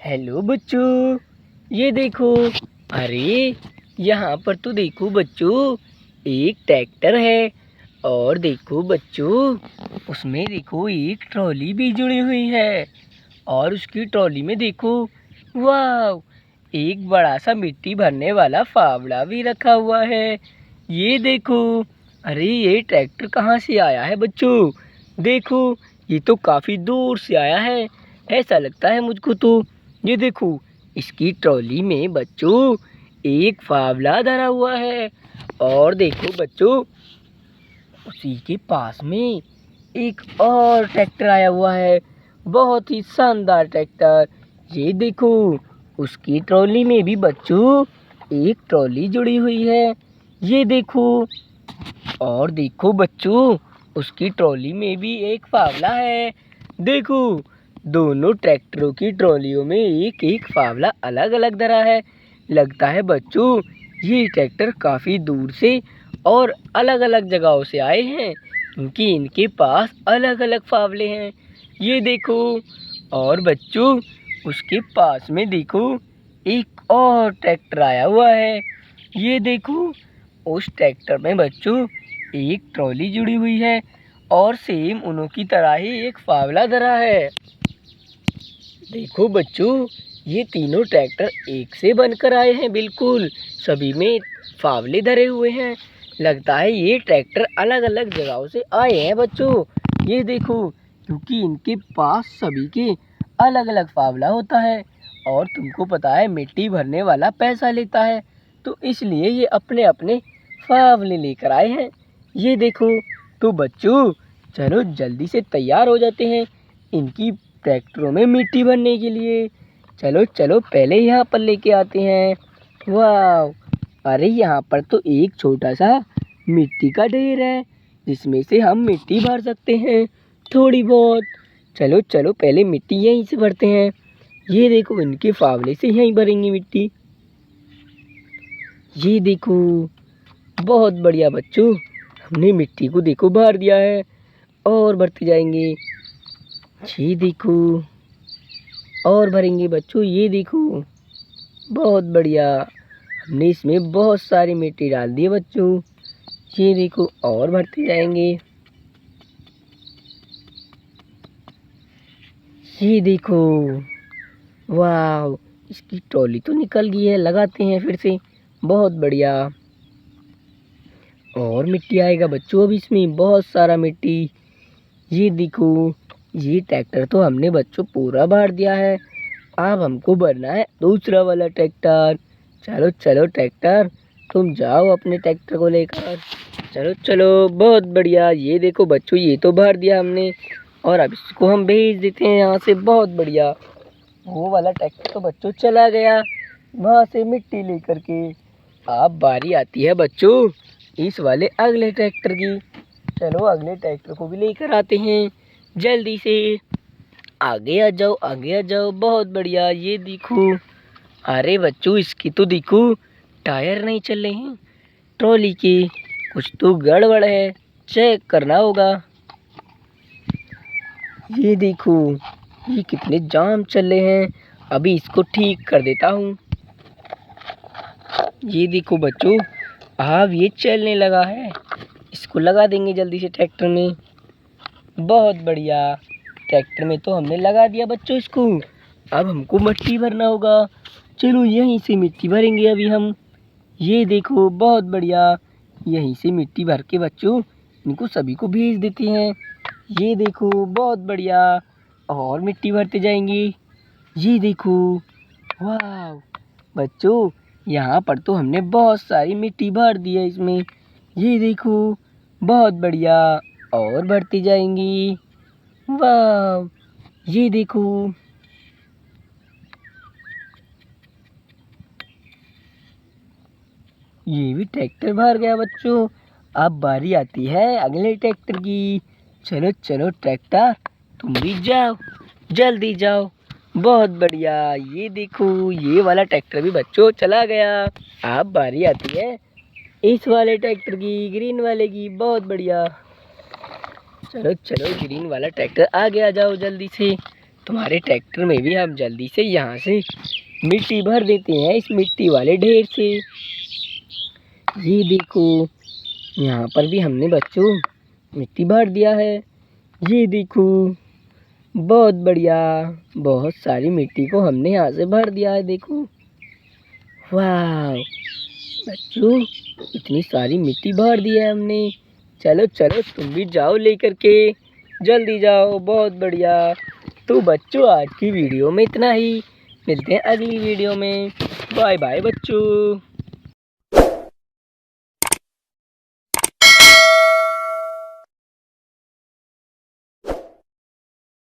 Hello बच्चों, ये देखो। अरे यहाँ पर तो देखो बच्चों, एक ट्रैक्टर है। और देखो बच्चों, उसमें देखो एक ट्रॉली भी जुड़ी हुई है। और उसकी ट्रॉली में देखो, वाह, एक बड़ा सा मिट्टी भरने वाला फावड़ा भी रखा हुआ है। ये देखो। अरे ये ट्रैक्टर कहाँ से आया है बच्चों? देखो, ये तो काफ़ी दूर से आया है, ऐसा लगता है मुझको तो। ये देखो, इसकी ट्रॉली में बच्चों एक फावड़ा धरा हुआ है। और देखो बच्चों, उसी के पास में एक और ट्रैक्टर आया हुआ है, बहुत ही शानदार ट्रैक्टर। ये देखो, उसकी ट्रॉली में भी बच्चों एक ट्रॉली जुड़ी हुई है। ये देखो। और देखो बच्चों, उसकी ट्रॉली में भी एक फावड़ा है। देखो, दोनों ट्रैक्टरों की ट्रॉलियों में एक एक फावड़ा अलग अलग धरा है। लगता है बच्चों, ये ट्रैक्टर काफ़ी दूर से और अलग अलग जगहों से आए हैं, क्योंकि इनके पास अलग अलग फावड़े हैं। ये देखो। और बच्चों, उसके पास में देखो एक और ट्रैक्टर आया हुआ है। ये देखो, उस ट्रैक्टर में बच्चों एक ट्रॉली जुड़ी हुई है और सेम उन्हों की तरह ही एक फावड़ा धरा है। देखो बच्चों, ये तीनों ट्रैक्टर एक से बनकर आए हैं, बिल्कुल सभी में फावड़े धरे हुए हैं। लगता है ये ट्रैक्टर अलग अलग जगहों से आए हैं बच्चों। ये देखो, क्योंकि इनके पास सभी के अलग अलग फावड़ा होता है। और तुमको पता है, मिट्टी भरने वाला पैसा लेता है, तो इसलिए ये अपने अपने फावड़े लेकर आए हैं। ये देखो। तो बच्चों, चलो जल्दी से तैयार हो जाते हैं इनकी ट्रैक्टरों में मिट्टी भरने के लिए। चलो चलो, पहले यहाँ पर लेके आते हैं। वाह, अरे यहाँ पर तो एक छोटा सा मिट्टी का ढेर है, जिसमें से हम मिट्टी भर सकते हैं थोड़ी बहुत। चलो चलो, पहले मिट्टी यहीं से भरते हैं। ये देखो, इनके फावड़े से यहीं भरेंगे मिट्टी। ये देखो, बहुत बढ़िया बच्चों, हमने मिट्टी को देखो भर दिया है। और भरते जाएंगे। ये देखो, और भरेंगे बच्चों। ये देखो, बहुत बढ़िया, हमने इसमें बहुत सारी मिट्टी डाल दी है बच्चों। ये देखो, और भरते जाएंगे। ये देखो, वाह, इसकी ट्रॉली तो निकल गई है, लगाते हैं फिर से। बहुत बढ़िया। और मिट्टी आएगा बच्चों, अब इसमें बहुत सारा मिट्टी। ये देखो, ये ट्रैक्टर तो हमने बच्चों पूरा भर दिया है। अब हमको भरना है दूसरा वाला ट्रैक्टर। चलो चलो ट्रैक्टर, तुम जाओ अपने ट्रैक्टर को लेकर। चलो चलो, बहुत बढ़िया। ये देखो बच्चों, ये तो भर दिया हमने, और अब इसको हम भेज देते हैं यहाँ से। बहुत बढ़िया। वो वाला ट्रैक्टर तो बच्चों चला गया वहाँ से मिट्टी लेकर के। अब बारी आती है बच्चों इस वाले अगले ट्रैक्टर की। चलो अगले ट्रैक्टर को भी लेकर आते हैं जल्दी से। आगे आ जाओ, आगे आ जाओ। बहुत बढ़िया। ये देखो। अरे बच्चों, इसकी तो देखो टायर नहीं चल रहे हैं ट्रॉली के, कुछ तो गड़बड़ है, चेक करना होगा। ये देखो, ये कितने जाम चल रहे हैं, अभी इसको ठीक कर देता हूँ। ये देखो बच्चों, अब ये चलने लगा है, इसको लगा देंगे जल्दी से ट्रैक्टर में। बहुत बढ़िया, ट्रैक्टर में तो हमने लगा दिया बच्चों इसको। अब हमको मिट्टी भरना होगा। चलो यहीं से मिट्टी भरेंगे अभी हम। ये देखो, बहुत बढ़िया, यहीं से मिट्टी भर के बच्चों इनको सभी को भेज देते हैं। ये देखो, बहुत बढ़िया, और मिट्टी भरते जाएंगे। ये देखो, वाह बच्चों, यहाँ पर तो हमने बहुत सारी मिट्टी भर दी है इसमें। ये देखो, बहुत बढ़िया, और भरती जाएंगी। वाह, ये देखो। ये भी ट्रैक्टर भर गया बच्चों। अब बारी आती है अगले ट्रैक्टर की। चलो चलो ट्रैक्टर, तुम भी जाओ, जल्दी जाओ। बहुत बढ़िया। ये देखो, ये वाला ट्रैक्टर भी बच्चों चला गया। अब बारी आती है इस वाले ट्रैक्टर की, ग्रीन वाले की। बहुत बढ़िया। चलो चलो, ग्रीन वाला ट्रैक्टर आगे आ जाओ जल्दी से। तुम्हारे ट्रैक्टर में भी हम जल्दी से यहाँ से मिट्टी भर देते हैं, इस मिट्टी वाले ढेर से। ये देखो, यहाँ पर भी हमने बच्चों मिट्टी भर दिया है। ये देखो, बहुत बढ़िया, बहुत सारी मिट्टी को हमने यहाँ से भर दिया है। देखो, वाह बच्चों, इतनी सारी मिट्टी भर दी है हमने। चलो चलो, तुम भी जाओ लेकर के, जल्दी जाओ। बहुत बढ़िया। तो बच्चों, आज की वीडियो में इतना ही। मिलते हैं अगली वीडियो में। बाय बाय बच्चों।